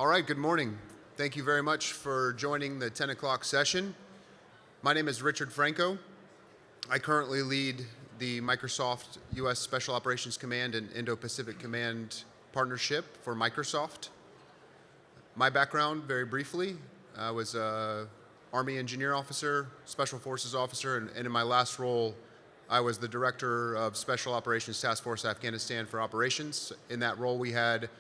All right, good morning. Thank you very much for joining the 10 o'clock session. My name is Richard Franco. I currently lead the Microsoft U.S. Special Operations Command and Indo-Pacific Command partnership for Microsoft. My background, very briefly, I was an Army engineer officer, Special Forces officer, and in my last role, I was the Director of Special Operations Task Force Afghanistan for Operations. In that role, we had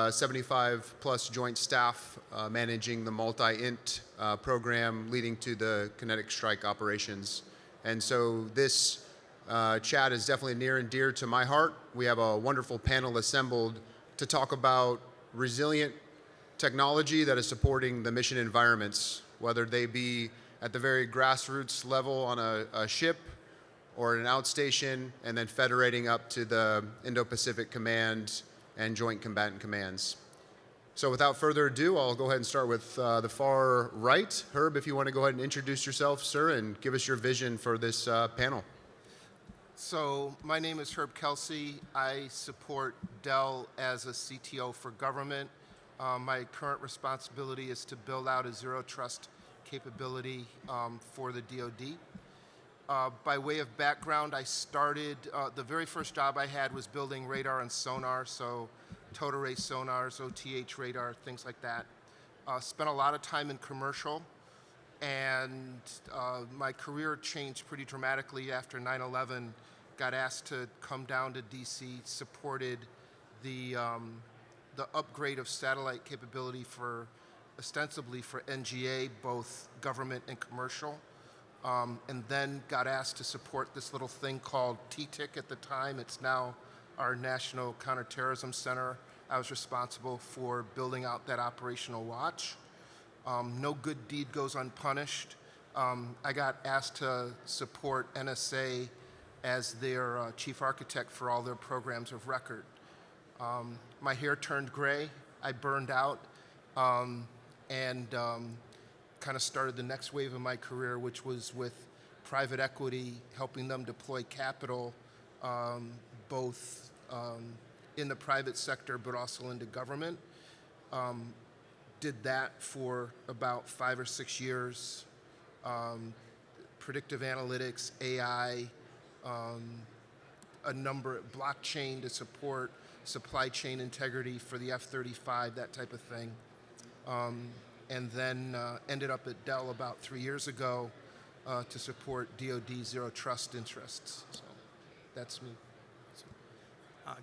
75 plus joint staff managing the multi-INT program leading to the kinetic strike operations. And so this chat is definitely near and dear to my heart. We have a wonderful panel assembled to talk about resilient technology that is supporting the mission environments, whether they be at the very grassroots level on a ship or an outstation, and then federating up to the Indo-Pacific Command and Joint Combatant Commands. So without further ado, I'll go ahead and start with the far right. Herb, if you want to go ahead and introduce yourself, sir, and give us your vision for this panel. So my name is Herb Kelsey. I support Dell as a CTO for government. My current responsibility is to build out a zero trust capability for the DoD. By way of background, I started, the very first job I had was building radar and sonar, so total array sonars, OTH radar, things like that. Spent a lot of time in commercial, and my career changed pretty dramatically after 9/11. Got asked to come down to DC, supported the upgrade of satellite capability for, ostensibly for NGA, both government and commercial. And then got asked to support this little thing called TTIC at the time. It's now our National Counterterrorism Center. I was responsible for building out that operational watch. No good deed goes unpunished. I got asked to support NSA as their chief architect for all their programs of record. My hair turned gray. I burned out. Kind of started the next wave of my career, which was with private equity, helping them deploy capital, both in the private sector, but also into government. Did that for about 5 or 6 years. Predictive analytics, AI, a number of blockchain to support supply chain integrity for the F-35, that type of thing. And then ended up at Dell about 3 years ago to support DoD zero trust interests. So that's me.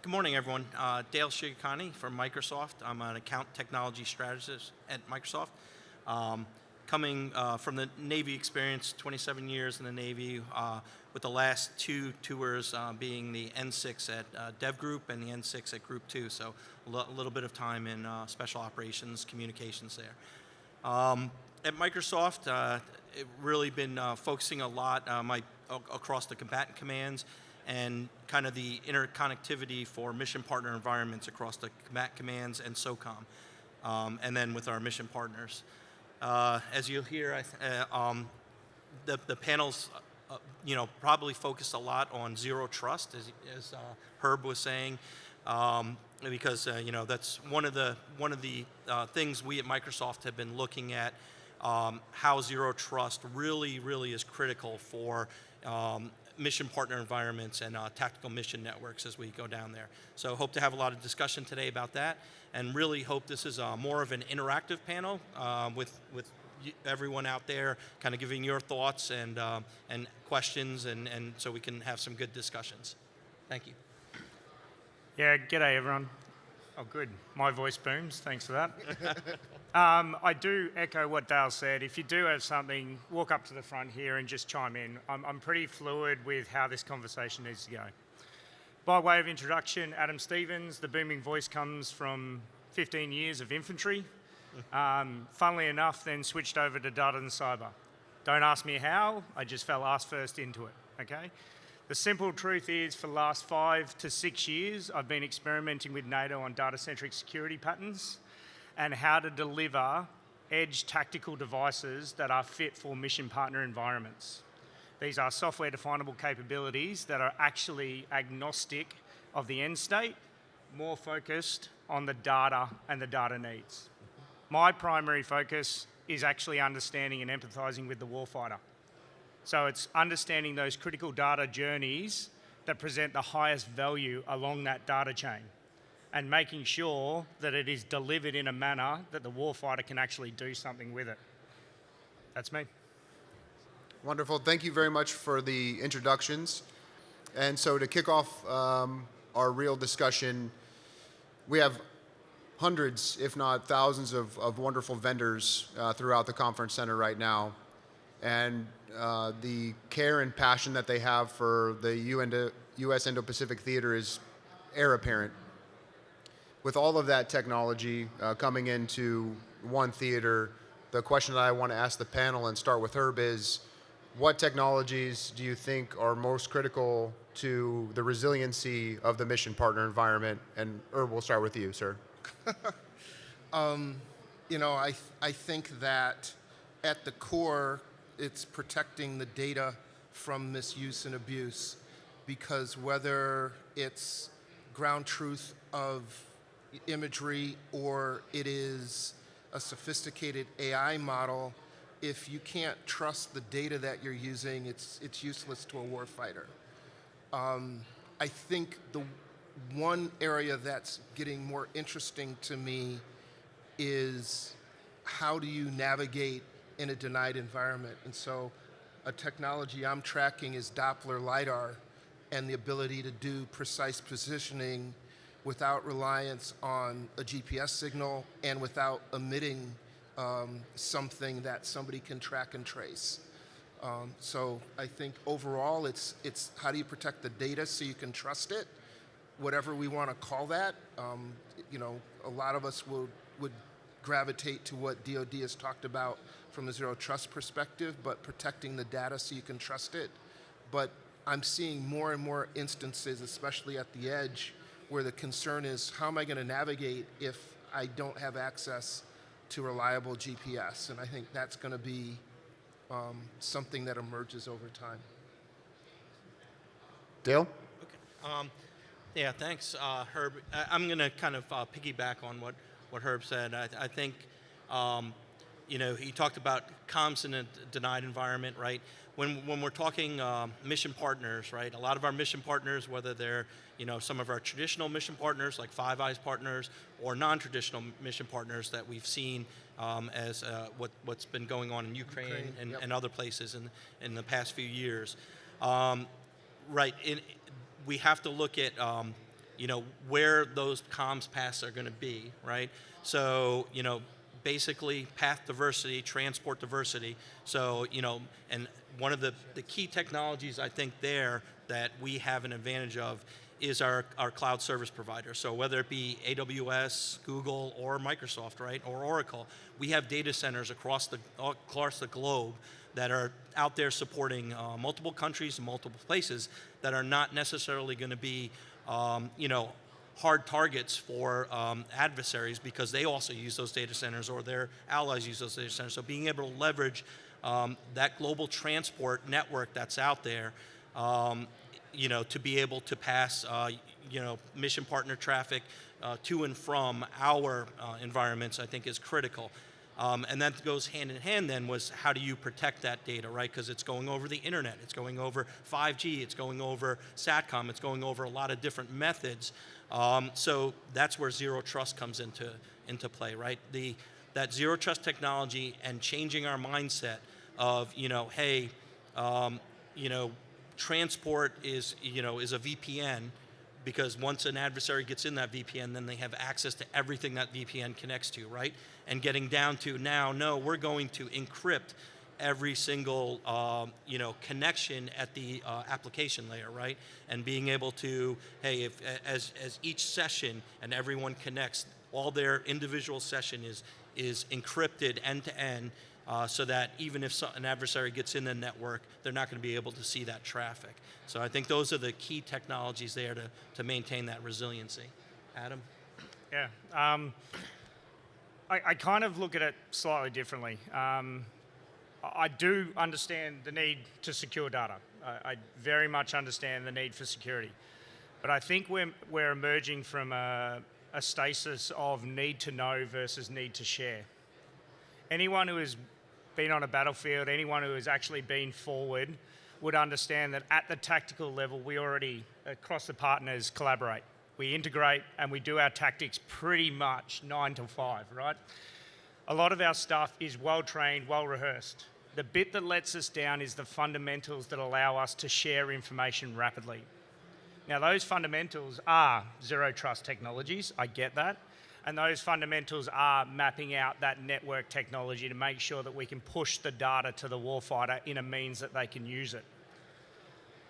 Good morning, everyone. Dale Shigakani from Microsoft. I'm an account technology strategist at Microsoft. Coming from the Navy experience, 27 years in the Navy, with the last 2 tours being the N6 at Dev Group and the N6 at Group 2. So a little bit of time in special operations, communications there. At Microsoft, it really been focusing a lot across the combatant commands and kind of the interconnectivity for mission partner environments across the combatant commands and SOCOM, and then with our mission partners. As you'll hear, the panels, probably focused a lot on zero trust, as Herb was saying. Because that's one of the things we at Microsoft have been looking at, how zero trust really is critical for mission partner environments and tactical mission networks as we go down there. So hope to have a lot of discussion today about that, and really hope this is more of an interactive panel with everyone out there kind of giving your thoughts and questions, and so we can have some good discussions. Thank you. Yeah, g'day everyone. Oh, good. My voice booms. Thanks for that. I do echo what Dale said. If you do have something, walk up to the front here and just chime in. I'm pretty fluid with how this conversation needs to go. By way of introduction, Adam Stevens. The booming voice comes from 15 years of infantry. Funnily enough, then switched over to data and cyber. Don't ask me how. I just fell ass first into it. Okay. The simple truth is, for the last 5 to 6 years, I've been experimenting with NATO on data-centric security patterns and how to deliver edge tactical devices that are fit for mission partner environments. These are software-definable capabilities that are actually agnostic of the end state, more focused on the data and the data needs. My primary focus is actually understanding and empathizing with the warfighter. So it's understanding those critical data journeys that present the highest value along that data chain and making sure that it is delivered in a manner that the warfighter can actually do something with it. That's me. Wonderful. Thank you very much for the introductions. And so to kick off our real discussion, we have hundreds, if not thousands, of wonderful vendors throughout the conference center right now. And the care and passion that they have for the US Indo-Pacific Theater is air apparent. With all of that technology coming into one theater, the question that I want to ask the panel and start with Herb is, what technologies do you think are most critical to the resiliency of the mission partner environment? And Herb, we'll start with you, sir. You know, I think that at the core, it's protecting the data from misuse and abuse, because whether it's ground truth of imagery or it is a sophisticated AI model, if you can't trust the data that you're using, it's useless to a warfighter. I think the one area that's getting more interesting to me is how do you navigate in a denied environment? And so a technology I'm tracking is Doppler LiDAR and the ability to do precise positioning without reliance on a GPS signal and without emitting something that somebody can track and trace. So I think overall it's how do you protect the data so you can trust it, whatever we want to call that. You know, a lot of us would gravitate to what DoD has talked about from a zero trust perspective, but protecting the data so you can trust it. But I'm seeing more and more instances, especially at the edge, where the concern is, how am I going to navigate if I don't have access to reliable GPS? And I think that's going to be something that emerges over time. Dale? Okay. Yeah, thanks, Herb. I'm going to kind of piggyback on what Herb said. I think, you know, he talked about comms in a denied environment, right? When we're talking mission partners, right? A lot of our mission partners, whether they're, you know, some of our traditional mission partners like Five Eyes partners or non-traditional mission partners that we've seen as what's been going on in Ukraine and, yep. and other places in the past few years. Right, we have to look at, you know, where those comms paths are going to be, right? So, you know, basically path diversity, transport diversity. So, you know, and one of the key technologies I think there that we have an advantage of is our cloud service provider. So whether it be AWS, Google, or Microsoft, right, or Oracle, we have data centers across the globe that are out there supporting multiple countries and multiple places that are not necessarily going to be, you know, hard targets for adversaries because they also use those data centers or their allies use those data centers. So being able to leverage that global transport network that's out there, you know, to be able to pass, you know, mission partner traffic to and from our environments, I think is critical. And that goes hand in hand then was how do you protect that data, right? Because it's going over the internet, it's going over 5G, it's going over SATCOM, it's going over a lot of different methods. So that's where zero trust comes into play, right? That zero trust technology and changing our mindset of, you know, hey, you know, transport is a VPN, because once an adversary gets in that VPN, then they have access to everything that VPN connects to, right? And getting down to now, no, we're going to encrypt every single you know, connection at the application layer, right? And being able to, hey, as each session and everyone connects, all their individual session is encrypted end to end, so that even if an adversary gets in the network, they're not going to be able to see that traffic. So I think those are the key technologies there to maintain that resiliency. Adam? Yeah. I kind of look at it slightly differently. I do understand the need to secure data. I very much understand the need for security. But I think we're emerging from a a stasis of need to know versus need to share. Anyone who has been on a battlefield, anyone who has actually been forward, would understand that at the tactical level, we already, across the partners, collaborate. We integrate and we do our tactics pretty much 9 to 5, right? A lot of our stuff is well-trained, well-rehearsed. The bit that lets us down is the fundamentals that allow us to share information rapidly. Now, those fundamentals are zero trust technologies, I get that, and those fundamentals are mapping out that network technology to make sure that we can push the data to the warfighter in a means that they can use it.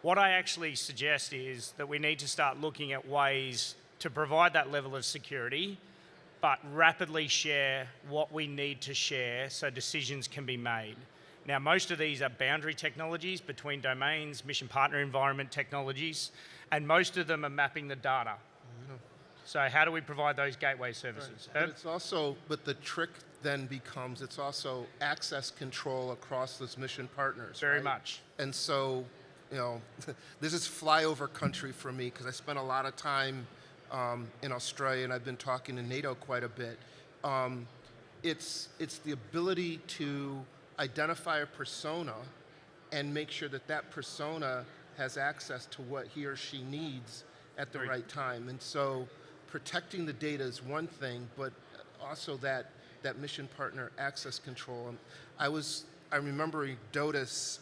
What I actually suggest is that we need to start looking at ways to provide that level of security, but rapidly share what we need to share so decisions can be made. Now, most of these are boundary technologies between domains, mission partner environment technologies, and most of them are mapping the data. So how do we provide those gateway services? Right. But it's also, but the trick then becomes, it's also access control across those mission partners. Very right? much. And so, you know, this is flyover country for me because I spent a lot of time in Australia and I've been talking to NATO quite a bit. It's the ability to identify a persona and make sure that that persona has access to what he or she needs at the right time. And so protecting the data is one thing, but also that mission partner access control. I remember DOTUS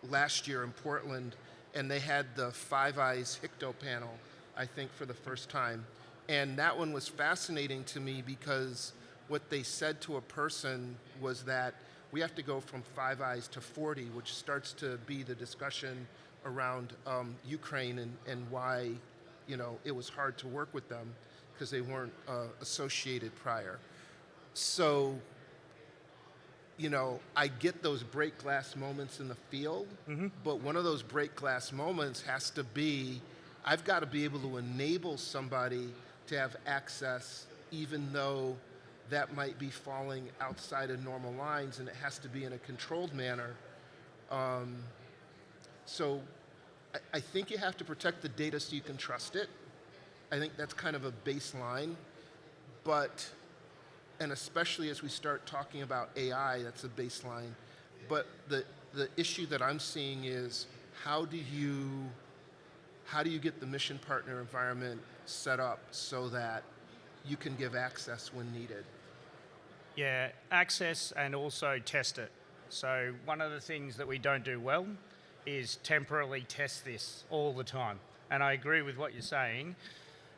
last year in Portland, and they had the Five Eyes HICTO panel, I think, for the first time. And that one was fascinating to me because what they said to a person was that we have to go from Five Eyes to 40, which starts to be the discussion around Ukraine and why, you know, it was hard to work with them because they weren't associated prior. So, you know, I get those break glass moments in the field, but one of those break glass moments has to be, I've got to be able to enable somebody to have access even though that might be falling outside of normal lines, and it has to be in a controlled manner. So I think you have to protect the data so you can trust it. I think that's kind of a baseline, but, and especially as we start talking about AI, that's a baseline. But the issue that I'm seeing is how do you get the mission partner environment set up so that you can give access when needed? Yeah, access and also test it. So one of the things that we don't do well is temporarily test this all the time. And I agree with what you're saying.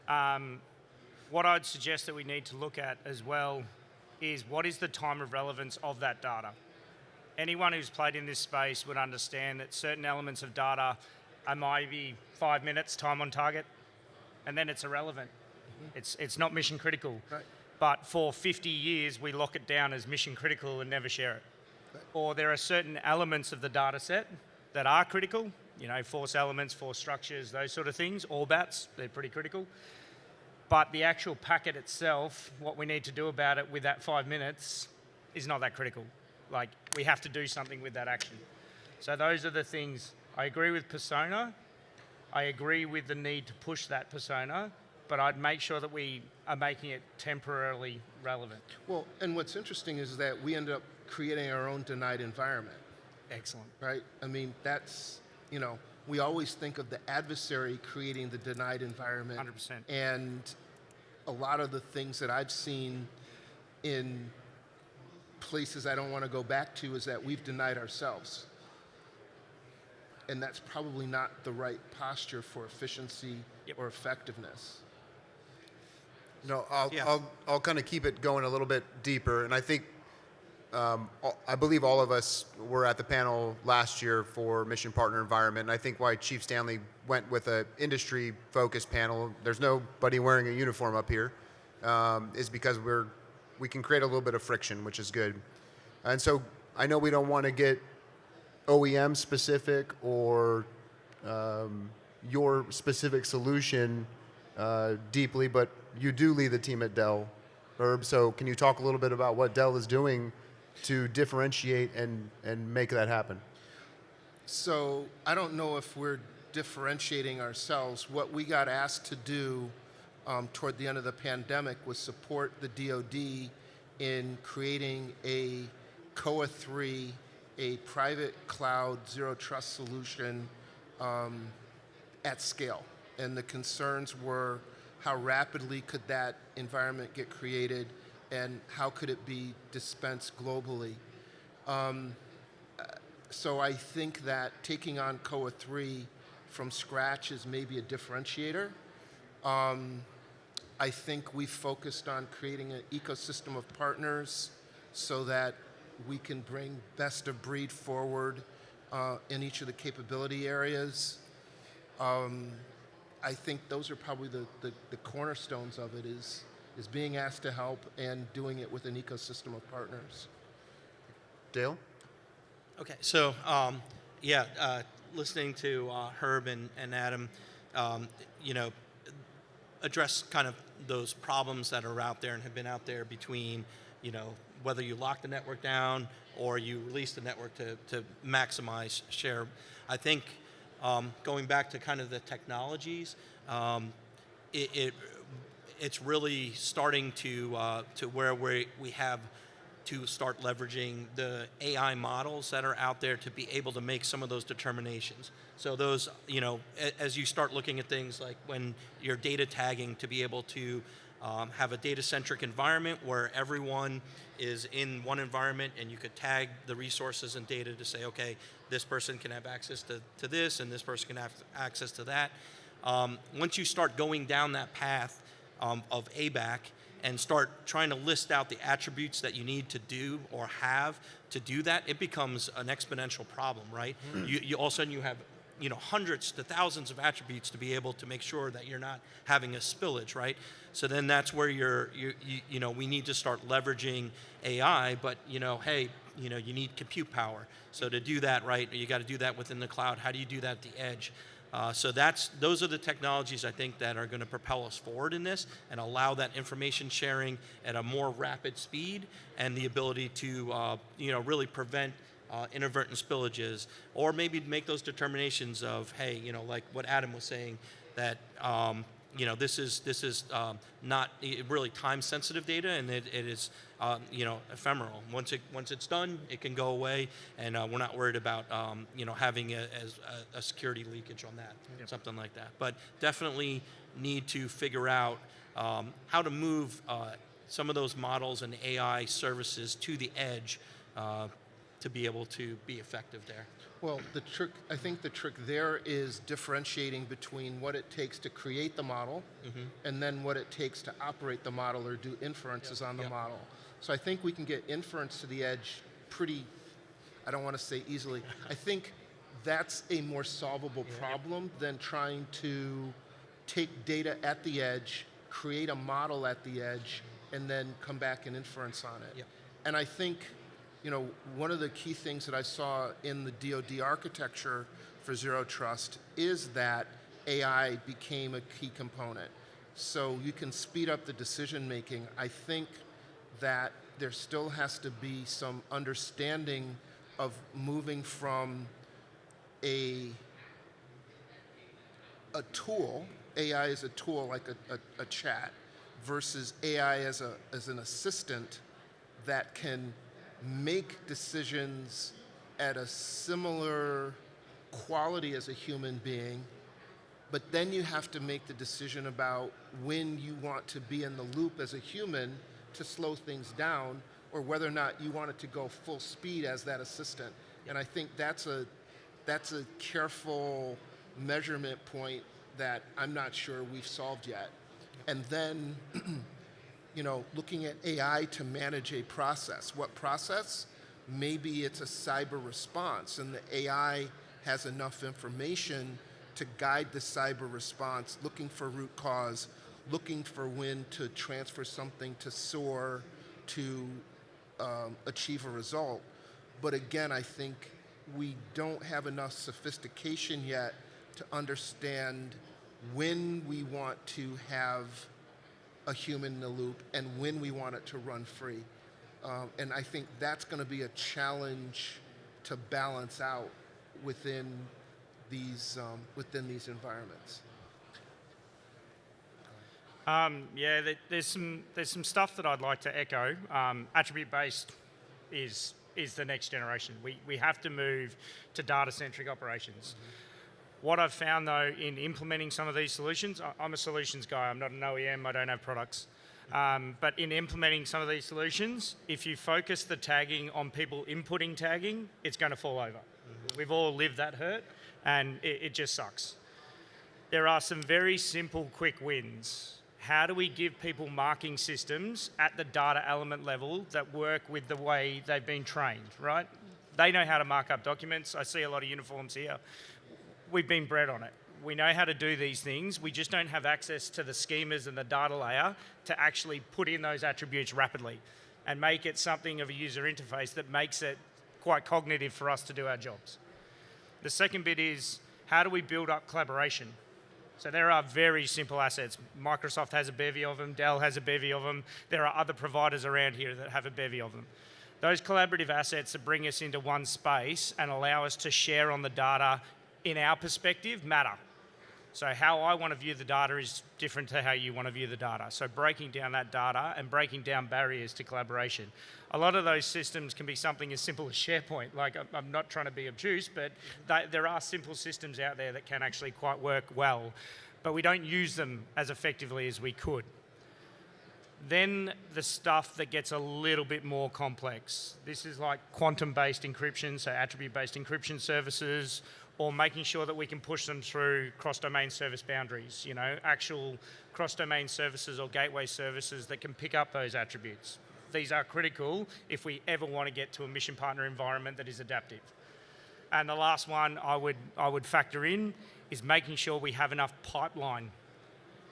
What I'd suggest that we need to look at as well is what is the time of relevance of that data? Anyone who's played in this space would understand that certain elements of data are maybe 5 minutes time on target, and then it's irrelevant. It's not mission critical. Right. But for 50 years, we lock it down as mission critical and never share it. Right. Or there are certain elements of the data set that are critical, you know, force elements, force structures, those sort of things, all bats, they're pretty critical. But the actual packet itself, what we need to do about it with that 5 minutes is not that critical. Like, we have to do something with that action. So those are the things. I agree with persona. I agree with the need to push that persona, but I'd make sure that we are making it temporarily relevant. Well, and what's interesting is that we end up creating our own denied environment. Excellent. Right? I mean, that's, you know, we always think of the adversary creating the denied environment. 100%. And a lot of the things that I've seen in places I don't want to go back to is that we've denied ourselves. And that's probably not the right posture for efficiency or effectiveness. No, Yeah. I'll kind of keep it going a little bit deeper, and I think I believe all of us were at the panel last year for Mission Partner Environment, and I think why Chief Stanley went with an industry-focused panel, there's nobody wearing a uniform up here, is because we can create a little bit of friction, which is good. And so I know we don't want to get OEM specific or your specific solution deeply, but you do lead the team at Dell, Herb, so can you talk a little bit about what Dell is doing to differentiate and make that happen? So I don't know if we're differentiating ourselves. What we got asked to do toward the end of the pandemic was support the DoD in creating a COA 3, a private cloud zero trust solution at scale. And the concerns were how rapidly could that environment get created and how could it be dispensed globally. So I think that taking on COA 3 from scratch is maybe a differentiator. I think we focused on creating an ecosystem of partners so that we can bring best of breed forward in each of the capability areas. I think those are probably the cornerstones of it is being asked to help and doing it with an ecosystem of partners. Dale? Okay, so listening to Herb and Adam, address kind of those problems that are out there and have been out there between, whether you lock the network down or you release the network to maximize share. I think going back to kind of the technologies, it's really starting to where we have to start leveraging the AI models that are out there to be able to make some of those determinations. So those, as you start looking at things like when you're data tagging, to be able to have a data-centric environment where everyone is in one environment and you could tag the resources and data to say, okay, this person can have access to this and this person can have access to that. Once you start going down that path of ABAC, and start trying to list out the attributes that you need to do or have to do that, it becomes an exponential problem, right? You all of a sudden you have hundreds to thousands of attributes to be able to make sure that you're not having a spillage, right? So then that's where we need to start leveraging AI, but hey, you need compute power. So to do that, right, you got to do that within the cloud. How do you do that at the edge? So those are the technologies I think that are going to propel us forward in this and allow that information sharing at a more rapid speed and the ability to really prevent inadvertent spillages, or maybe make those determinations of, hey, like what Adam was saying, that this is not really time-sensitive data, and it is ephemeral. Once it's done, it can go away, and we're not worried about having a security leakage on that, something like that. But definitely need to figure out how to move some of those models and AI services to the edge to be able to be effective there. Well, I think the trick there is differentiating between what it takes to create the model and then what it takes to operate the model or do inferences on the model. So I think we can get inference to the edge pretty, I don't want to say easily. I think that's a more solvable problem than trying to take data at the edge, create a model at the edge, and then come back and inference on it. And I think one of the key things that I saw in the DoD architecture for Zero Trust is that AI became a key component. So you can speed up the decision making. I think that there still has to be some understanding of moving from a tool, AI as a tool like a chat, versus AI as an assistant that can make decisions at a similar quality as a human being, but then you have to make the decision about when you want to be in the loop as a human to slow things down, or whether or not you want it to go full speed as that assistant. And I think that's a careful measurement point that I'm not sure we've solved yet. And then looking at AI to manage a process. What process? Maybe it's a cyber response, and the AI has enough information to guide the cyber response, looking for root cause, looking for when to transfer something to SOAR to achieve a result. But again, I think we don't have enough sophistication yet to understand when we want to have a human in the loop and when we want it to run free. And I think that's going to be a challenge to balance out within these environments. There's some stuff that I'd like to echo. Attribute-based is the next generation. We have to move to data-centric operations. What I've found, though, in implementing some of these solutions, I'm a solutions guy. I'm not an OEM. I don't have products. But in implementing some of these solutions, if you focus the tagging on people inputting tagging, it's going to fall over. We've all lived that hurt, and it just sucks. There are some very simple, quick wins. How do we give people marking systems at the data element level that work with the way they've been trained, right? They know how to mark up documents. I see a lot of uniforms here. We've been bred on it. We know how to do these things. We just don't have access to the schemas and the data layer to actually put in those attributes rapidly and make it something of a user interface that makes it quite cognitive for us to do our jobs. The second bit is, how do we build up collaboration? So there are very simple assets. Microsoft has a bevy of them. Dell has a bevy of them. There are other providers around here that have a bevy of them. Those collaborative assets that bring us into one space and allow us to share on the data in our perspective matter. So how I want to view the data is different to how you want to view the data. So breaking down that data and breaking down barriers to collaboration. A lot of those systems can be something as simple as SharePoint. Like, I'm not trying to be obtuse, but there are simple systems out there that can actually quite work well, but we don't use them as effectively as we could. Then the stuff that gets a little bit more complex. This is like quantum-based encryption, so attribute-based encryption services, or making sure that we can push them through cross-domain service boundaries, actual cross-domain services or gateway services that can pick up those attributes. These are critical if we ever want to get to a mission partner environment that is adaptive. And the last one I would factor in is making sure we have enough pipeline.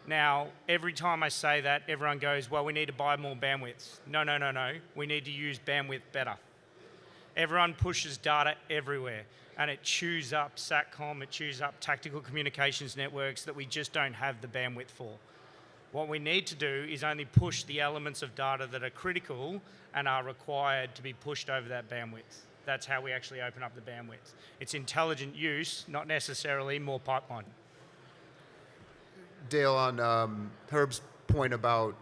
Now, every time I say that, everyone goes, well, we need to buy more bandwidth. No. We need to use bandwidth better. Everyone pushes data everywhere, and it chews up SATCOM, it chews up tactical communications networks that we just don't have the bandwidth for. What we need to do is only push the elements of data that are critical and are required to be pushed over that bandwidth. That's how we actually open up the bandwidth. It's intelligent use, not necessarily more pipeline. Dale, on Herb's point about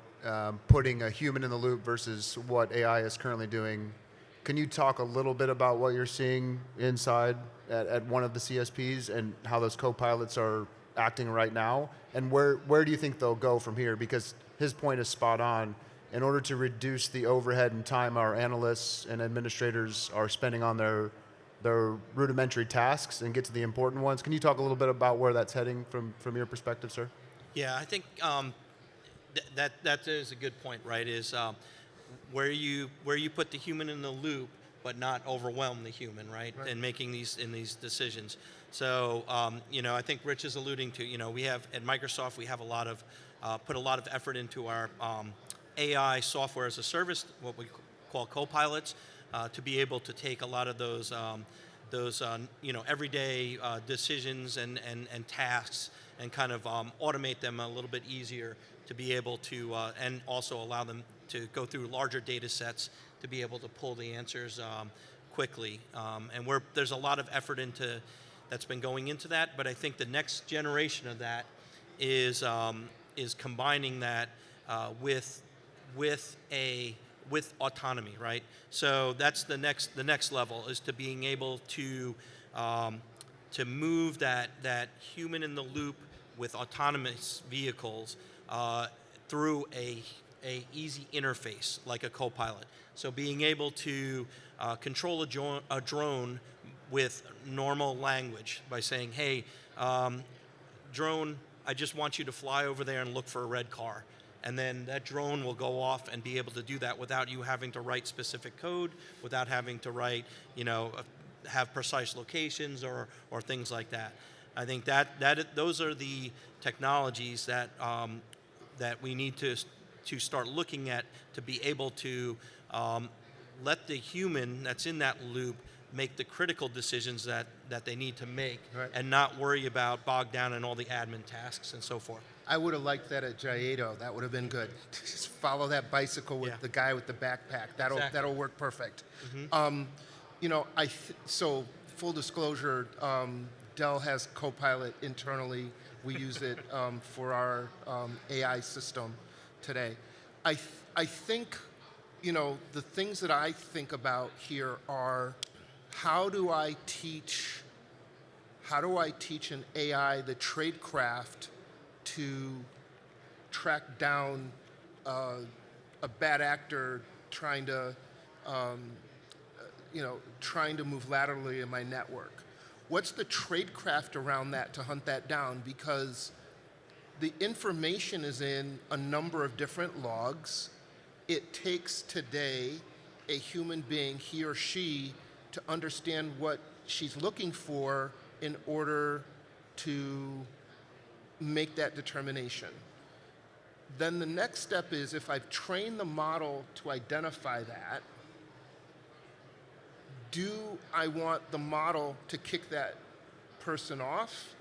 putting a human in the loop versus what AI is currently doing, can you talk a little bit about what you're seeing inside at one of the CSPs and how those co-pilots are acting right now? And where do you think they'll go from here? Because his point is spot on. In order to reduce the overhead and time our analysts and administrators are spending on their rudimentary tasks and get to the important ones, can you talk a little bit about where that's heading from your perspective, sir? Yeah, I think that is a good point, right? Is where you put the human in the loop, but not overwhelm the human, right? And making these decisions. So I think Rich is alluding to, we have at Microsoft we have put a lot of effort into our AI software as a service, what we call co-pilots, to be able to take a lot of those everyday decisions and tasks and kind of automate them a little bit easier to be able to, and also allow them to go through larger data sets to be able to pull the answers quickly. And there's a lot of effort that's been going into that, but I think the next generation of that is combining that with autonomy, right? So that's the next level, is to being able to move that human in the loop with autonomous vehicles through a easy interface like a co-pilot. So being able to control a drone with normal language by saying, hey, drone, I just want you to fly over there and look for a red car. And then that drone will go off and be able to do that without you having to write specific code, without having to write, have precise locations or things like that. I think those are the technologies that we need to start looking at to be able to let the human that's in that loop make the critical decisions that they need to make, right, and not worry about bogged down in all the admin tasks and so forth. I would have liked that at Jaedo. That would have been good. Just follow that bicycle with the guy with the backpack. That'll work perfect. Mm-hmm. So full disclosure, Dell has Copilot internally. We use it for our AI system today. I think, the things that I think about here are how do I teach an AI the tradecraft to track down a bad actor trying to move laterally in my network? What's the tradecraft around that to hunt that down? Because the information is in a number of different logs. It takes today a human being, he or she, to understand what she's looking for in order to make that determination. Then the next step is, if I've trained the model to identify that, do I want the model to kick that person off?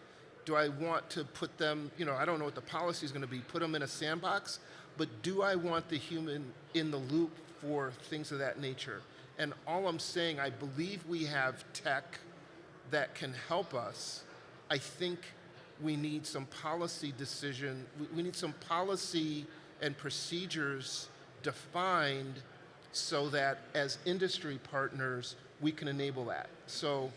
Do I want to put them, I don't know what the policy is going to be, put them in a sandbox, but do I want the human in the loop for things of that nature? And all I'm saying, I believe we have tech that can help us. I think we need some policy decision, we need some policy and procedures defined so that as industry partners, we can enable that. So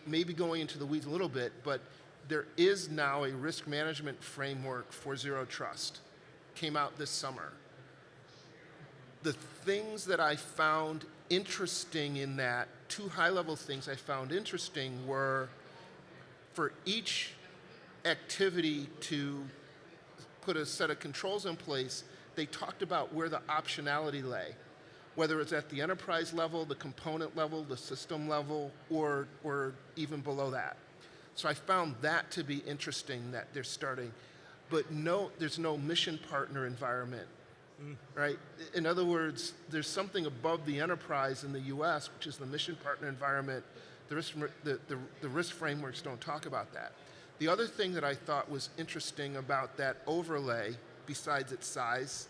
maybe going into the weeds a little bit, but there is now a risk management framework for zero trust. Came out this summer. The things that I found interesting in that, two high-level things I found interesting were, for each activity to put a set of controls in place, they talked about where the optionality lay, whether it's at the enterprise level, the component level, the system level, or even below that. So I found that to be interesting that they're starting. But no, there's no mission partner environment, right? In other words, there's something above the enterprise in the US, which is the mission partner environment. The risk frameworks don't talk about that. The other thing that I thought was interesting about that overlay, besides its size,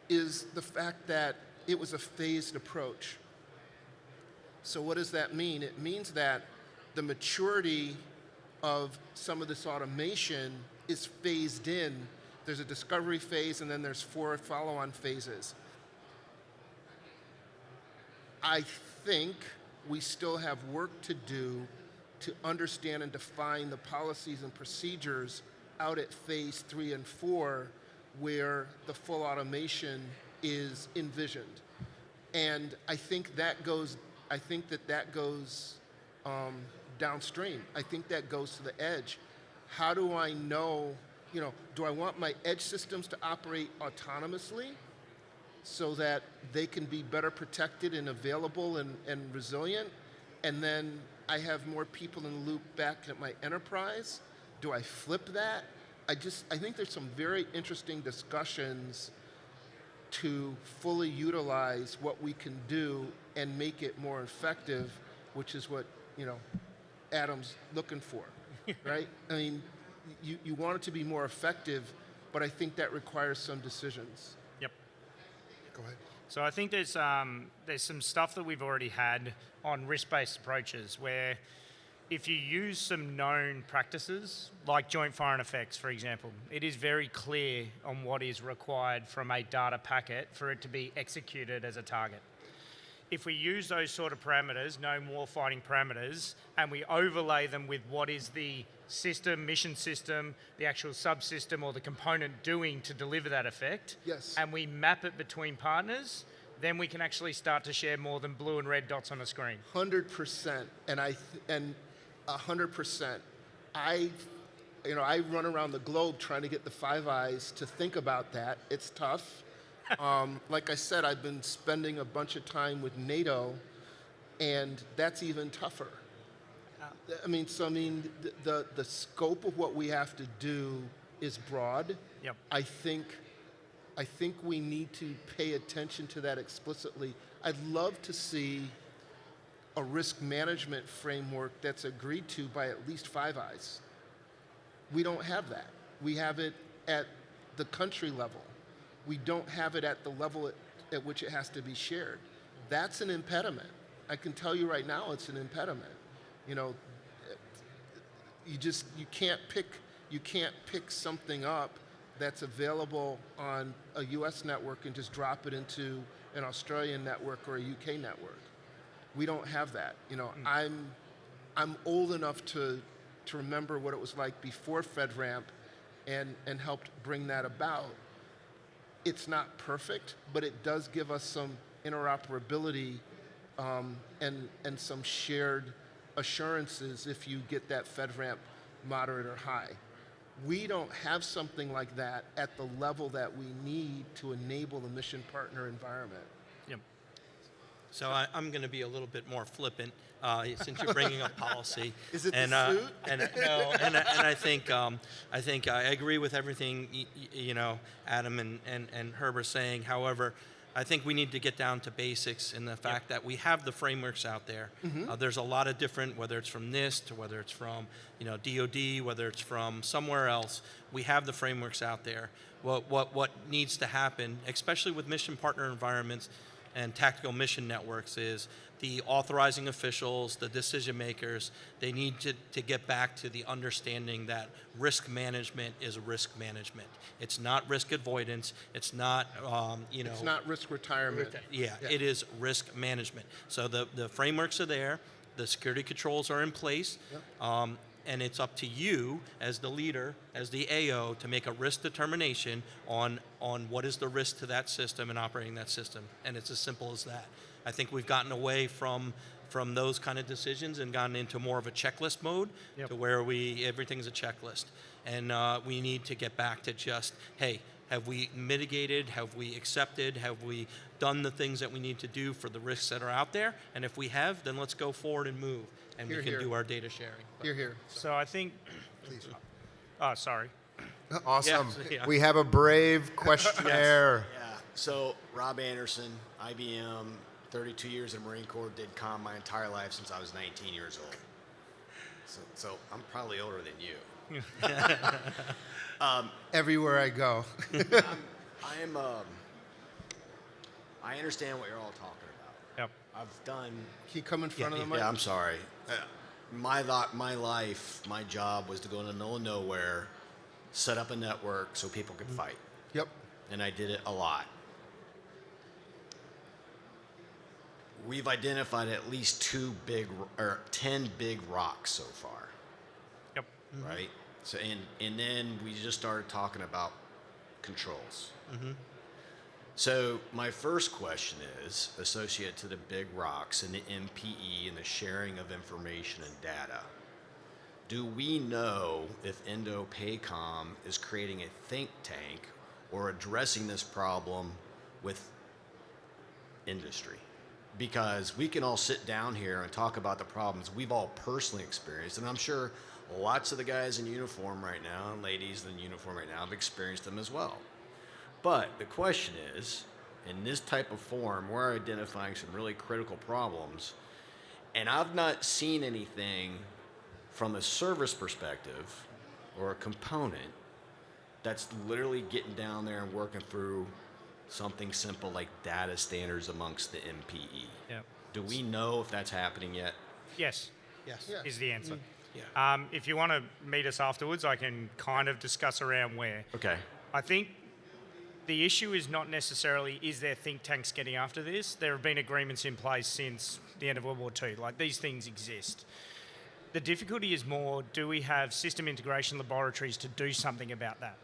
is the fact that it was a phased approach. So what does that mean? It means that the maturity of some of this automation is phased in. There's a discovery phase, and then there's 4 follow-on phases. I think we still have work to do to understand and define the policies and procedures out at phase 3 and 4, where the full automation is envisioned. And I think that goes downstream. I think that goes to the edge. How do I know, do I want my edge systems to operate autonomously so that they can be better protected and available and resilient? And then I have more people in the loop back at my enterprise? Do I flip that? I think there's some very interesting discussions to fully utilize what we can do and make it more effective, which is what, Adam's looking for, right? I mean, you want it to be more effective, but I think that requires some decisions. Yep. Go ahead. So I think there's some stuff that we've already had on risk-based approaches where if you use some known practices, like joint fire and effects, for example, it is very clear on what is required from a data packet for it to be executed as a target. If we use those sort of parameters, known warfighting parameters, and we overlay them with what is the system, mission system, the actual subsystem or the component doing to deliver that effect, yes, and we map it between partners, then we can actually start to share more than blue and red dots on a screen. 100%, and 100%. I run around the globe trying to get the Five Eyes to think about that. It's tough. Like I said, I've been spending a bunch of time with NATO, and that's even tougher. The scope of what we have to do is broad. Yep. I think we need to pay attention to that explicitly. I'd love to see a risk management framework that's agreed to by at least Five Eyes. We don't have that. We have it at the country level. We don't have it at the level at which it has to be shared. That's an impediment. I can tell you right now it's an impediment. you can't pick something up that's available on a U.S. network and just drop it into an Australian network or a UK network. We don't have that. You know, I'm old enough to remember what it was like before FedRAMP and helped bring that about. It's not perfect, but it does give us some interoperability and some shared assurances if you get that FedRAMP moderate or high. We don't have something like that at the level that we need to enable the mission partner environment. Yep. So I'm going to be a little bit more flippant since you're bringing up policy. Is it and, the suit? No, and I think I agree with everything Adam and Herb are saying. However, I think we need to get down to basics in the fact that we have the frameworks out there. There's a lot of different, whether it's from NIST, whether it's from DoD, whether it's from somewhere else. We have the frameworks out there. What needs to happen, especially with mission partner environments and tactical mission networks, is the authorizing officials, the decision makers, they need to get back to the understanding that risk management is risk management. It's not risk avoidance. It's not, It's not risk retirement. Yeah, it is risk management. So the frameworks are there. The security controls are in place. Yep. And it's up to you as the leader, as the AO, to make a risk determination on what is the risk to that system and operating that system. And it's as simple as that. I think we've gotten away from those kind of decisions and gotten into more of a checklist mode, to where everything's a checklist. And we need to get back to just, hey, have we mitigated? Have we accepted? Have we done the things that we need to do for the risks that are out there? And if we have, then let's go forward and move. And we can do our data sharing. Here. So I think. Please. Oh, sorry. Awesome. Yeah. We have a brave questionnaire. Yeah, so Rob Anderson, IBM, 32 years in the Marine Corps, did comm my entire life since I was 19 years old. So I'm probably older than you. Everywhere I go. I understand what you're all talking about. Yep. I've done. Can you come in front of the mic? Yeah, I'm sorry. My life, my job was to go into the middle of nowhere, set up a network so people could fight. Yep. And I did it a lot. We've identified at least 10 big rocks so far. Yep. Right? So and then we just started talking about controls. So my first question is associated to the big rocks and the MPE and the sharing of information and data. Do we know if INDOPACOM is creating a think tank or addressing this problem with industry? Because we can all sit down here and talk about the problems we've all personally experienced, and I'm sure lots of the guys in uniform right now and ladies in uniform right now have experienced them as well. But the question is, in this type of forum, we're identifying some really critical problems, and I've not seen anything from a service perspective or a component that's literally getting down there and working through something simple like data standards amongst the MPE. Yep. Do we know if that's happening yet? Yes. Yes. Yeah. Is the answer. Yeah. If you want to meet us afterwards, I can kind of discuss around where. Okay. I think the issue is not necessarily is there think tanks getting after this. There have been agreements in place since the end of World War II. Like, these things exist. The difficulty is more, do we have system integration laboratories to do something about that?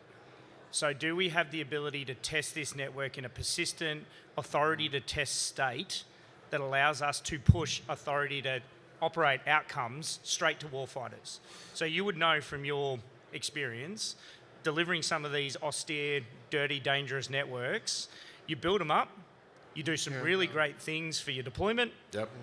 So do we have the ability to test this network in a persistent authority to test state that allows us to push authority to operate outcomes straight to warfighters? So you would know from your experience, delivering some of these austere, dirty, dangerous networks, you build them up, you do some really great things for your deployment,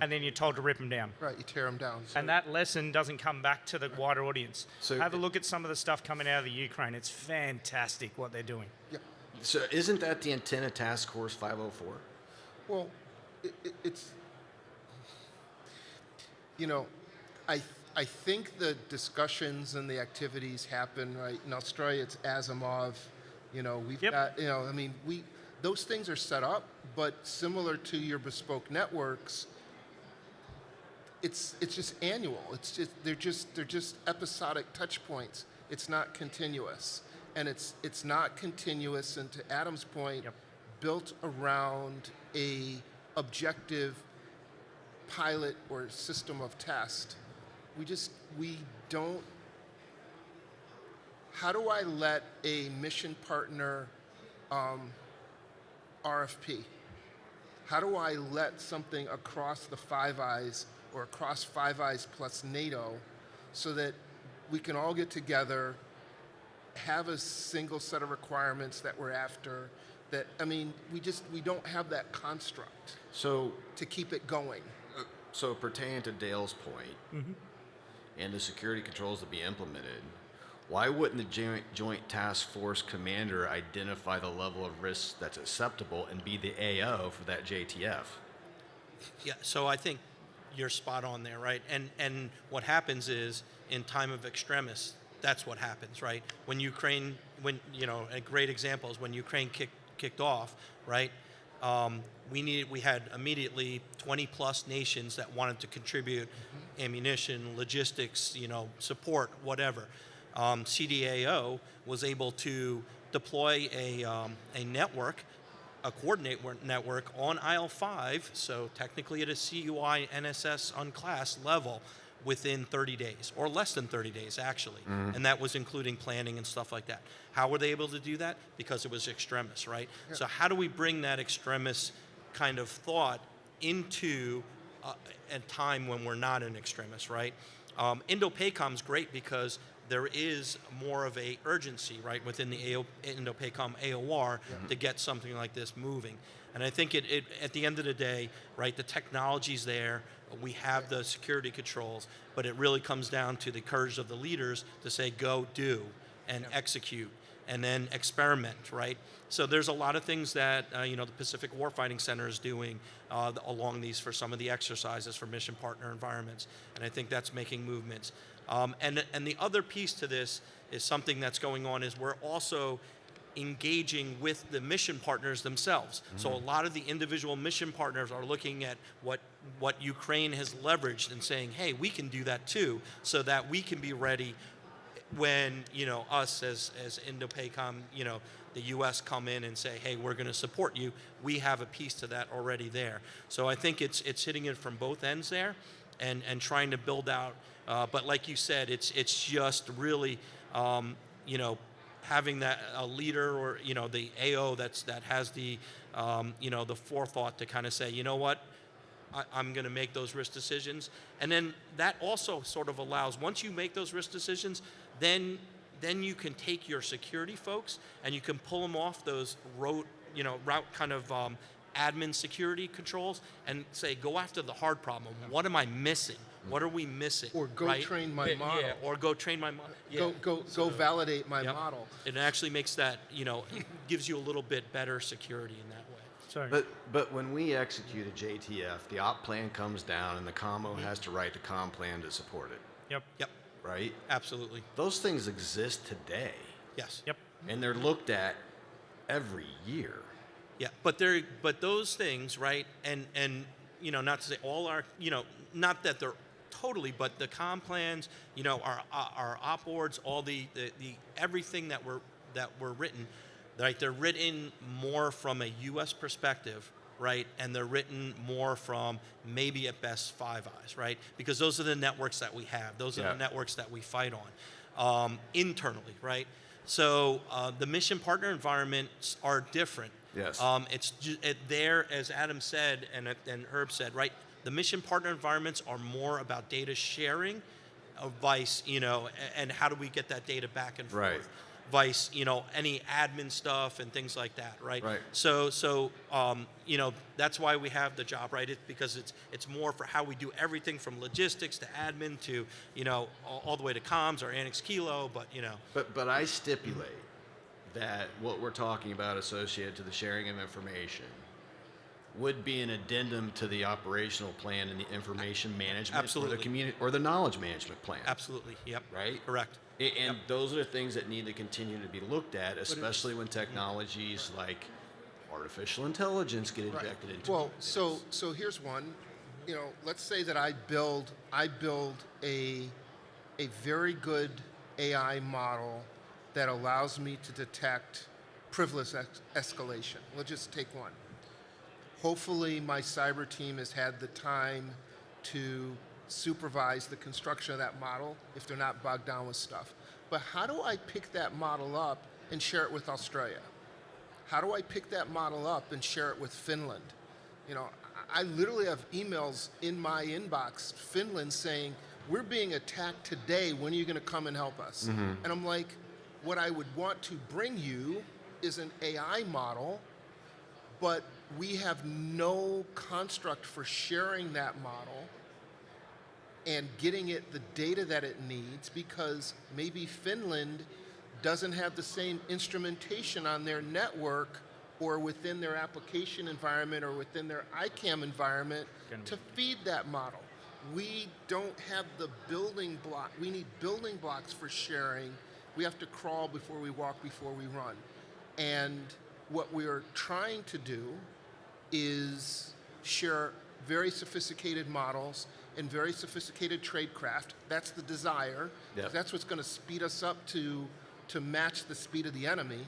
and then you're told to rip them down. Right, you tear them down. So And that lesson doesn't come back to the wider audience. So- Have a look at some of the stuff coming out of the Ukraine. It's fantastic what they're doing. yeah. So isn't that the intent of Task Force 504? Well, it's, I think the discussions and the activities happen, right? In Australia, it's Asimov. We've Yep. got, those things are set up, but similar to your bespoke networks, it's just annual. They're just episodic touch points. It's not continuous, and it's not continuous. And to Adam's point, built around a objective pilot or system of test. We don't. How do I let a mission partner RFP? How do I let something across the Five Eyes or across Five Eyes plus NATO so that we can all get together, have a single set of requirements that we're after? That, I mean, we don't have that construct So, to keep it going. so pertaining to Dale's point, and the security controls to be implemented, why wouldn't the Joint Task Force commander identify the level of risk that's acceptable and be the AO for that JTF? Yeah, so I think you're spot on there, right? And what happens is, in time of extremis, that's what happens, right? When Ukraine, a great example is when Ukraine kicked off, right? We had immediately 20 plus nations that wanted to contribute ammunition, logistics, support, whatever. CDAO was able to deploy a network, a coordinate network on aisle 5, so technically at a CUI NSS unclassed level, within 30 days, or less than 30 days, actually. And that was including planning and stuff like that. How were they able to do that? Because it was extremis, right? Yeah. So how do we bring that extremis kind of thought into a time when we're not an extremis, right? INDOPACOM's great because there is more of a urgency, right, within the INDOPACOM AOR to get something like this moving. And I think it at the end of the day, right, the technology's there, we have the security controls, but it really comes down to the courage of the leaders to say, go do and execute and then experiment, right? So there's a lot of things that the Pacific Warfighting Center is doing along these for some of the exercises for mission partner environments, and I think that's making movements. And the other piece to this is something that's going on is we're also engaging with the mission partners themselves. So a lot of the individual mission partners are looking at what Ukraine has leveraged and saying, hey, we can do that too, so that we can be ready when us as INDOPACOM, the U.S. come in and say, hey, we're going to support you. We have a piece to that already there. So I think it's hitting it from both ends there, and trying to build out. But like you said, it's just really having that a leader or the AO that has the the forethought to kind of say, you know what, I'm going to make those risk decisions, and then that also sort of allows, once you make those risk decisions, then you can take your security folks and you can pull them off those route kind of admin security controls and say, go after the hard problem. What am I missing? What are we missing? Or go train my model. Yeah, or go train my model. Yeah. Go validate my model. It actually makes that, gives you a little bit better security in that way. Sorry. But when we execute a JTF, the op plan comes down and the commo has to write the com plan to support it. Yep. Right? Absolutely. Those things exist today. Yes. Yep. And they're looked at every year. Yeah, but those things, right? And not to say all are, not that they're totally, but the comm plans, our op boards, all the everything that were written, right? They're written more from a U.S. perspective, right? And they're written more from maybe at best Five Eyes, right? Because those are the networks that we have. Those are the networks that we fight on internally, right? So the mission partner environments are different. Yes. It's there, as Adam said and Herb said, right? The mission partner environments are more about data sharing, vice, and how do we get that data back and forth. Right. Vice, any admin stuff and things like that, right? Right. So that's why we have the job, right? Because it's more for how we do everything from logistics to admin to, all the way to comms or Annex Kilo, but. But I stipulate that what we're talking about associated to the sharing of information would be an addendum to the operational plan and the information management Absolutely. or the community or the knowledge management plan. Absolutely, yep. Right? Correct. And those are the things that need to continue to be looked at, especially when technologies like artificial intelligence get injected into Well, it. so here's one. let's say that I build a very good AI model that allows me to detect privilege escalation. Let's just take one. Hopefully my cyber team has had the time to supervise the construction of that model if they're not bogged down with stuff. But how do I pick that model up and share it with Australia? How do I pick that model up and share it with Finland? I literally have emails in my inbox, Finland, saying, we're being attacked today, when are you going to come and help us? And I'm like, what I would want to bring you is an AI model, but we have no construct for sharing that model and getting it the data that it needs, because maybe Finland doesn't have the same instrumentation on their network or within their application environment or within their ICAM environment to feed that model. We don't have the building block. We need building blocks for sharing. We have to crawl before we walk, before we run. And what we are trying to do is share very sophisticated models and very sophisticated tradecraft. That's the desire. Yep. That's what's going to speed us up to match the speed of the enemy.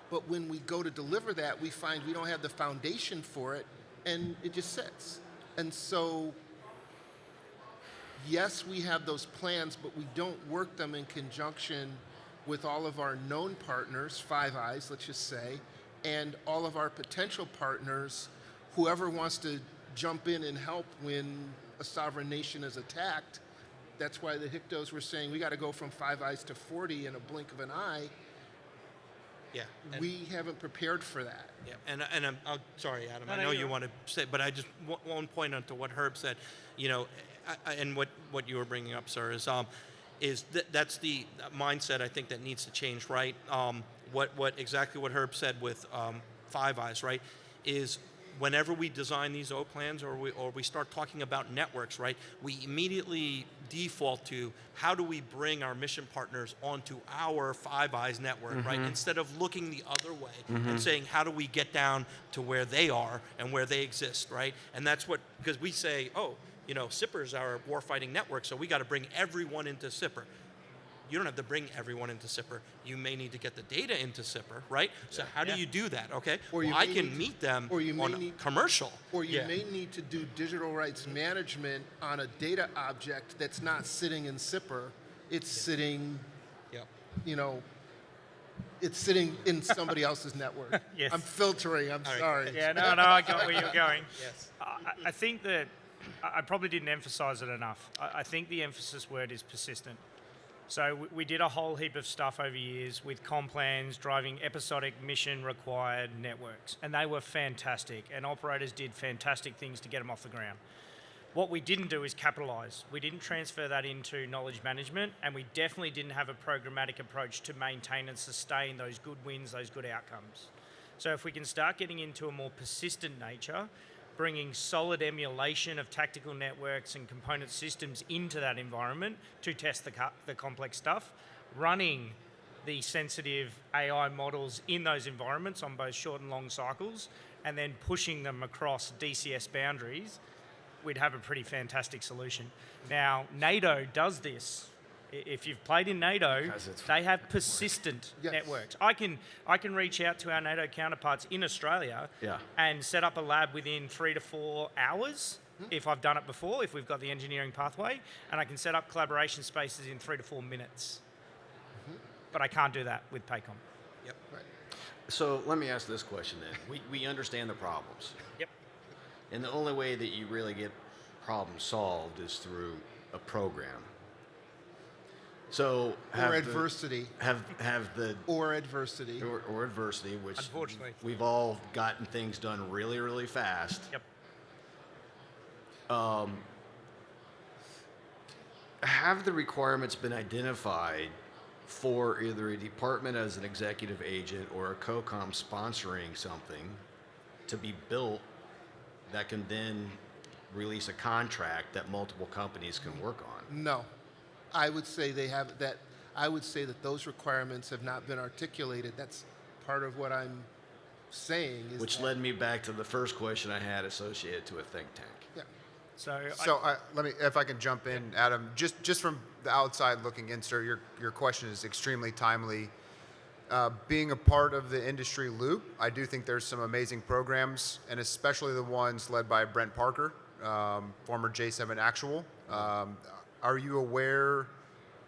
But when we go to deliver that, we find we don't have the foundation for it, and it just sits. And so, yes, we have those plans, but we don't work them in conjunction with all of our known partners, Five Eyes, let's just say, and all of our potential partners, whoever wants to jump in and help when a sovereign nation is attacked. That's why the HICTOs were saying we got to go from 5 eyes to 40 in a blink of an eye. Yeah. We haven't prepared for that. Yeah, and I'm sorry, Adam. No, I no, know you're you right. want to say, but I just one point onto what Herb said. And what you were bringing up, sir, is that's the mindset I think that needs to change, right? Exactly what Herb said with Five Eyes, right? Is whenever we design these O plans or we start talking about networks, right, we immediately default to how do we bring our mission partners onto our Five Eyes network, right? Instead of looking the other way and saying how do we get down to where they are and where they exist, right? And that's because we say, SIPR is our warfighting network, so we got to bring everyone into SIPR. You don't have to bring everyone into SIPR. You may need to get the data into SIPR, right? So how do you do that, okay? Or you I may can need to- meet them or you may on need- commercial. Or you may need to do digital rights management on a data object that's not sitting in SIPR. It's sitting, Yep. it's sitting in somebody else's network. Yes. I'm filtering, I'm right. sorry. Yeah, no, I got where you're going. Yes. I think that I probably didn't emphasize it enough. I think the emphasis word is persistent. So we did a whole heap of stuff over years with comm plans, driving episodic mission-required networks, and they were fantastic, and operators did fantastic things to get them off the ground. What we didn't do is capitalize. We didn't transfer that into knowledge management, and we definitely didn't have a programmatic approach to maintain and sustain those good wins, those good outcomes. So if we can start getting into a more persistent nature, bringing solid emulation of tactical networks and component systems into that environment to test the complex stuff, running the sensitive AI models in those environments on both short and long cycles, and then pushing them across DCS boundaries, we'd have a pretty fantastic solution. Now, NATO does this. If you've played in NATO, they have persistent networks. I can reach out to our NATO counterparts in Australia and set up a lab within 3 to 4 hours if I've done it before, if we've got the engineering pathway, and I can set up collaboration spaces in 3 to 4 minutes. But I can't do that with PACOM. Yep. Right. So let me ask this question then. We understand the problems. Yep. And the only way that you really get problems solved is through a program. So Or adversity. Have the Or adversity. or adversity, which Unfortunately. we've all gotten things done really, really fast. Yep. Have the requirements been identified for either a department as an executive agent or a COCOM sponsoring something to be built that can then release a contract that multiple companies can work on? No. I would say I would say that those requirements have not been articulated. That's part of what I'm saying is Which that, led me back to the first question I had associated to a think tank. yeah. So, Let me, if I can jump in, Adam, just from the outside looking in, sir, your question is extremely timely. Being a part of the industry loop, I do think there's some amazing programs, and especially the ones led by Brent Parker, former J7 Actual. Are you aware,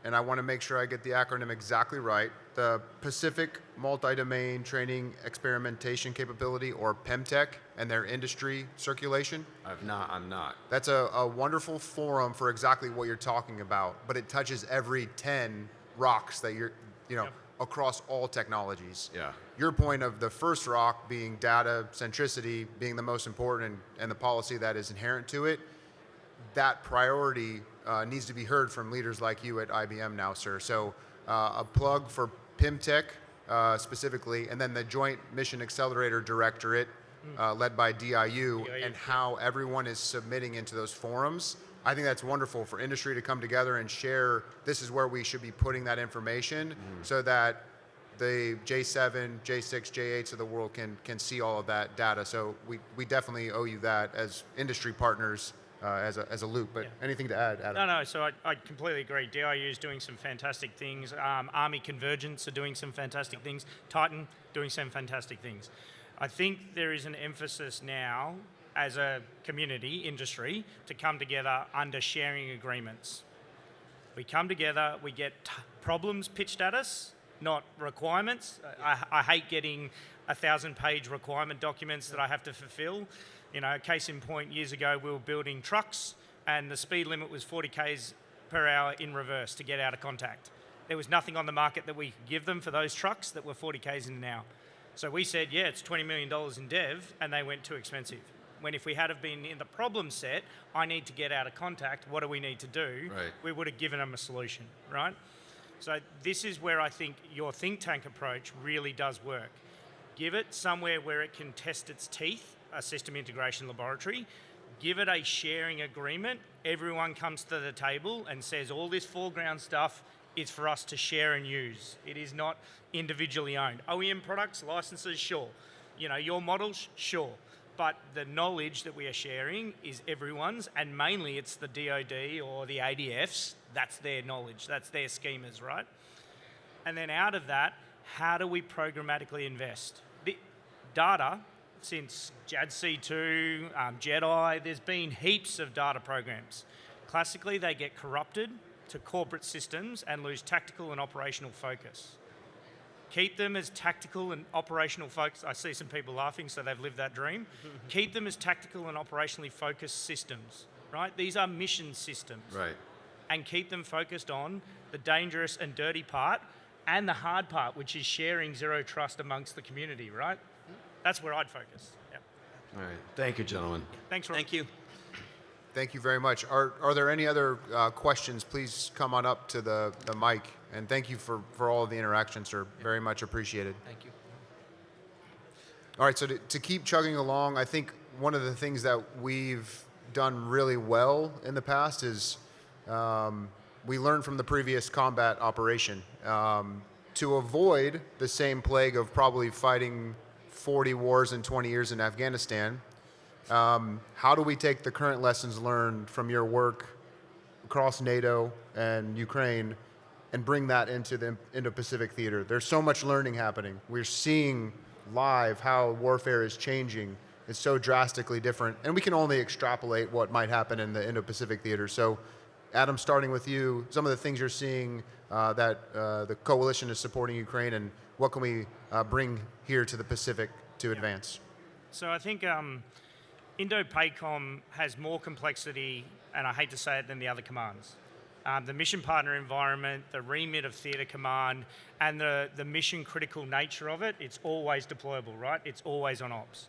and I want to make sure I get the acronym exactly right, the Pacific Multi-Domain Training Experimentation Capability, or PEMTEC, and their industry circulation? I'm not. That's a wonderful forum for exactly what you're talking about, but it touches every 10 rocks that you're, across all technologies. Yeah. Your point of the first rock being data centricity being the most important and the policy that is inherent to it, that priority needs to be heard from leaders like you at IBM now, sir. So a plug for PIMTech specifically, and then the Joint Mission Accelerator Directorate led by DIU, and how everyone is submitting into those forums. I think that's wonderful for industry to come together and share, this is where we should be putting that information so that the J7, J6, J8s of the world can see all of that data. So we definitely owe you that as industry partners as a loop. But anything to add, Adam? No, so I completely agree. DIU is doing some fantastic things. Army Convergence are doing some fantastic things. Titan doing some fantastic things. I think there is an emphasis now as a community, industry, to come together under sharing agreements. We come together, we get problems pitched at us, not requirements. I hate getting 1,000-page requirement documents that I have to fulfill. Case in point, years ago we were building trucks and the speed limit was 40 k's per hour in reverse to get out of contact. There was nothing on the market that we could give them for those trucks that were 40 k's in an hour. So we said, yeah, it's $20 million in dev, and they went too expensive. When if we had have been in the problem set, I need to get out of contact, what do we need to do? Right. We would have given them a solution, right? So this is where I think your think tank approach really does work. Give it somewhere where it can test its teeth, a system integration laboratory. Give it a sharing agreement. Everyone comes to the table and says all this foreground stuff is for us to share and use. It is not individually owned. OEM products, licenses, sure. Your models, sure. But the knowledge that we are sharing is everyone's, and mainly it's the DoD or the ADF's. That's their knowledge, that's their schemas, right? And then out of that, how do we programmatically invest? The data, since JADC2, JEDI, there's been heaps of data programs. Classically, they get corrupted to corporate systems and lose tactical and operational focus. Keep them as tactical and operational focused. I see some people laughing, so they've lived that dream. Keep them as tactical and operationally focused systems, right? These are mission systems. Right. And keep them focused on the dangerous and dirty part and the hard part, which is sharing zero trust amongst the community, right? That's where I'd focus. Yeah. All right. Thank you, gentlemen. Thanks, Rob. Thank you. Thank you very much. Are there any other questions? Please come on up to the mic. And thank you for all of the interaction, sir. Very much appreciated. Thank you. All right, so to keep chugging along, I think one of the things that we've done really well in the past is we learned from the previous combat operation to avoid the same plague of probably fighting 40 wars in 20 years in Afghanistan. How do we take the current lessons learned from your work across NATO and Ukraine and bring that into the Indo-Pacific theater? There's so much learning happening. We're seeing live how warfare is changing. It's so drastically different, and we can only extrapolate what might happen in the Indo-Pacific theater. So, Adam, starting with you, some of the things you're seeing that the coalition is supporting Ukraine, and what can we bring here to the Pacific to advance? So I think INDOPACOM has more complexity, and I hate to say it, than the other commands. The mission partner environment, the remit of theatre command, and the mission critical nature of it, it's always deployable, right? It's always on ops.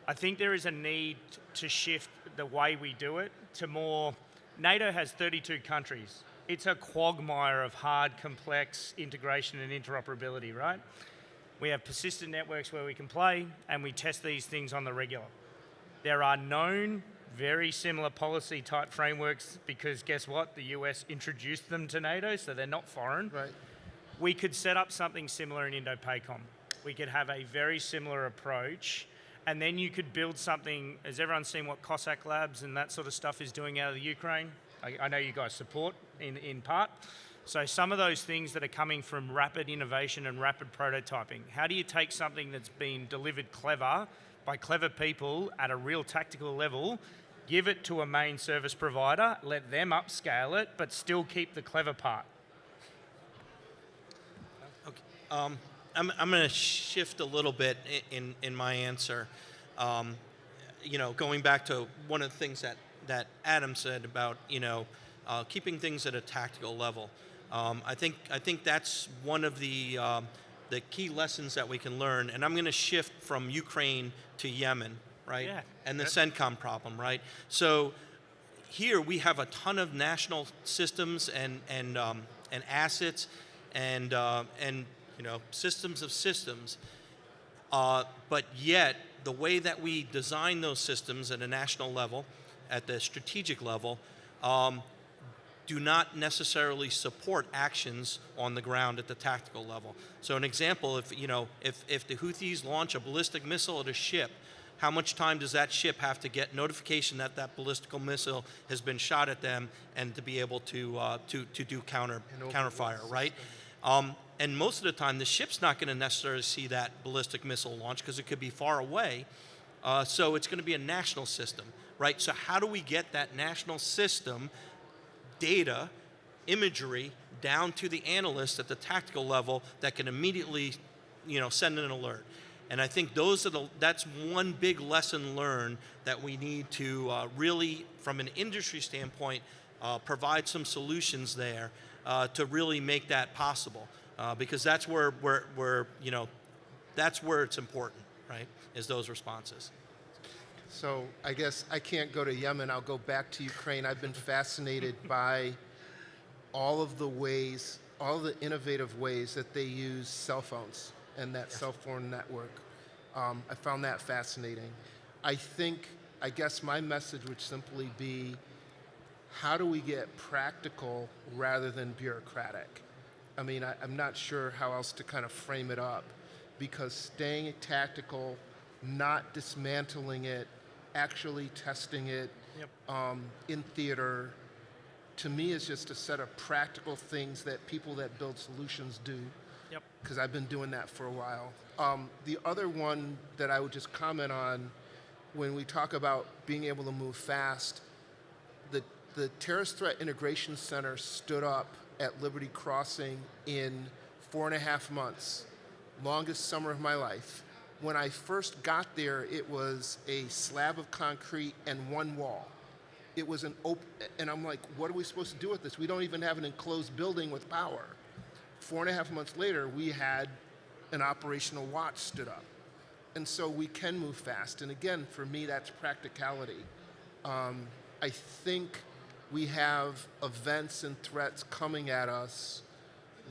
I think there is a need to shift the way we do it to more, NATO has 32 countries. It's a quagmire of hard, complex integration and interoperability, right? We have persistent networks where we can play, and we test these things on the regular. There are known very similar policy type frameworks because guess what? The US introduced them to NATO, so they're not foreign. Right. We could set up something similar in INDOPACOM. we could have a very similar approach, and then you could build something. Has everyone seen what Cossack Labs and that sort of stuff is doing out of the Ukraine? I know you guys support in part. So some of those things that are coming from rapid innovation and rapid prototyping, how do you take something that's been delivered clever by clever people at a real tactical level, give it to a main service provider, let them upscale it, but still keep the clever part? Okay. I'm going to shift a little bit in my answer. Going back to one of the things that Adam said about keeping things at a tactical level. I think that's one of the key lessons that we can learn. And I'm going to shift from Ukraine to Yemen, right? Yeah. And the CENTCOM problem, right? So here we have a ton of national systems and assets and systems of systems, but yet the way that we design those systems at a national level, at the strategic level, do not necessarily support actions on the ground at the tactical level. So an example, if the Houthis launch a ballistic missile at a ship, how much time does that ship have to get notification that that ballistic missile has been shot at them and to be able to do counterfire, right? And most of the time, the ship's not going to necessarily see that ballistic missile launch because it could be far away. So it's going to be a national system, right? So how do we get that national system data, imagery, down to the analyst at the tactical level that can immediately, send an alert? And I think that's one big lesson learned that we need to really, from an industry standpoint, provide some solutions there to really make that possible. Because that's where that's where it's important, right? Is those responses. So I guess I can't go to Yemen. I'll go back to Ukraine. I've been fascinated by all of the ways, all the innovative ways that they use cell phones and that cell phone network. I found that fascinating. I guess my message would simply be, how do we get practical rather than bureaucratic? I mean, I'm not sure how else to kind of frame it up, because staying tactical, not dismantling it, actually testing it in theater, to me is just a set of practical things that people that build solutions do, because I've been doing that for a while. The other one that I would just comment on, when we talk about being able to move fast, the Terrorist Threat Integration Center stood up at Liberty Crossing in 4.5 months, longest summer of my life. When I first got there, it was a slab of concrete and one wall. It was an open, and I'm like, what are we supposed to do with this? We don't even have an enclosed building with power. 4.5 months later, we had an operational watch stood up. And so we can move fast. And again, for me, that's practicality. I think we have events and threats coming at us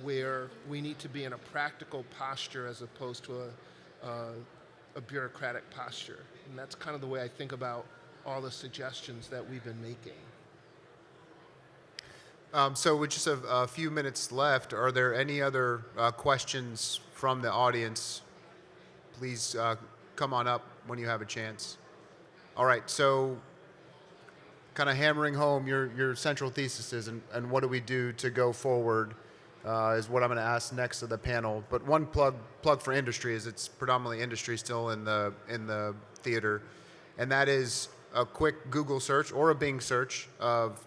where we need to be in a practical posture as opposed to a bureaucratic posture. And that's kind of the way I think about all the suggestions that we've been making. So with just a few minutes left, are there any other questions from the audience? Please come on up when you have a chance. All right, so kind of hammering home your central theses and what do we do to go forward is what I'm going to ask next of the panel. But one plug for industry is it's predominantly industry still in the theater, and that is a quick Google search or a Bing search of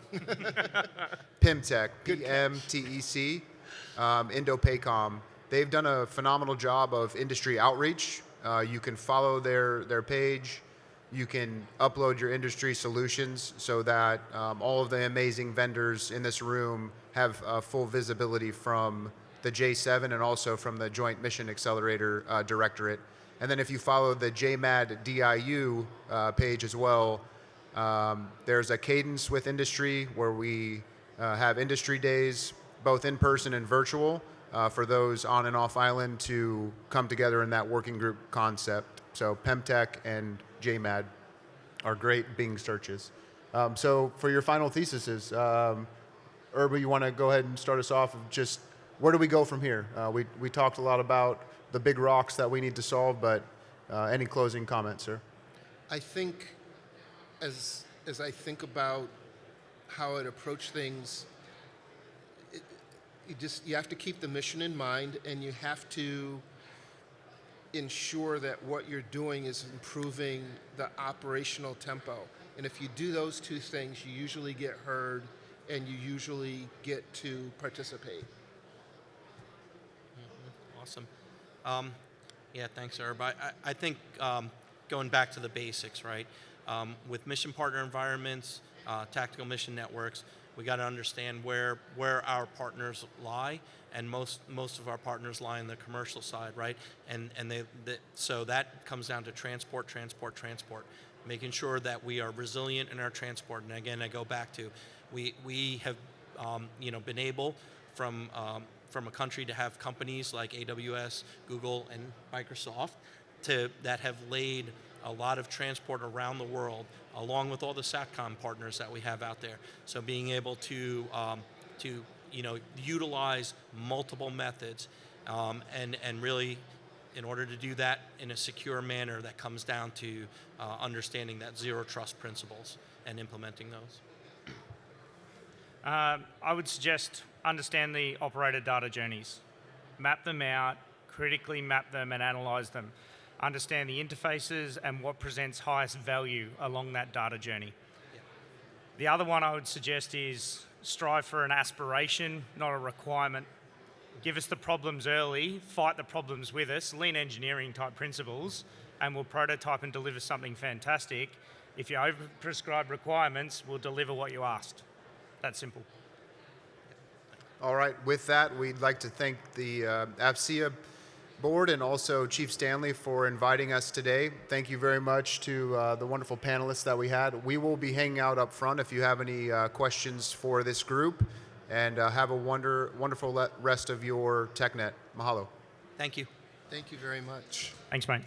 PIMTEC, P-M-T-E-C, INDOPACOM. They've done a phenomenal job of industry outreach. You can follow their page. You can upload your industry solutions so that all of the amazing vendors in this room have full visibility from the J7 and also from the Joint Mission Accelerator Directorate. And then if you follow the JMAD DIU page as well, there's a cadence with industry where we have industry days, both in person and virtual, for those on and off island to come together in that working group concept. So PEMTEC and JMAD are great Bing searches. So for your final theses, Urba, you want to go ahead and start us off of just where do we go from here? We talked a lot about the big rocks that we need to solve. But any closing comments, sir? I think as I think about how I'd approach things, you have to keep the mission in mind, and you have to ensure that what you're doing is improving the operational tempo. And if you do those two things, you usually get heard and you usually get to participate. Awesome. Yeah, thanks, Herb. I think going back to the basics, right? With mission partner environments, tactical mission networks, we got to understand where our partners lie, and most of our partners lie in the commercial side, right? And so that comes down to transport, making sure that we are resilient in our transport. And again, I go back to we have been able from a country to have companies like AWS, Google, and Microsoft that have laid a lot of transport around the world, along with all the SATCOM partners that we have out there. So being able to utilize multiple methods, and really, in order to do that in a secure manner, that comes down to understanding that zero trust principles and implementing those. I would suggest understand the operator data journeys. Map them out, critically map them and analyze them. Understand the interfaces and what presents highest value along that data journey. Yeah. The other one I would suggest is strive for an aspiration, not a requirement. Give us the problems early, fight the problems with us, lean engineering type principles, and we'll prototype and deliver something fantastic. If you overprescribe requirements, we'll deliver what you asked. That simple. All right, with that, we'd like to thank the AFCEA board and also Chief Stanley for inviting us today. Thank you very much to the wonderful panelists that we had. We will be hanging out up front if you have any questions for this group, and have a wonderful rest of your TechNet. Mahalo. Thank you. Thank you very much. Thanks, mate.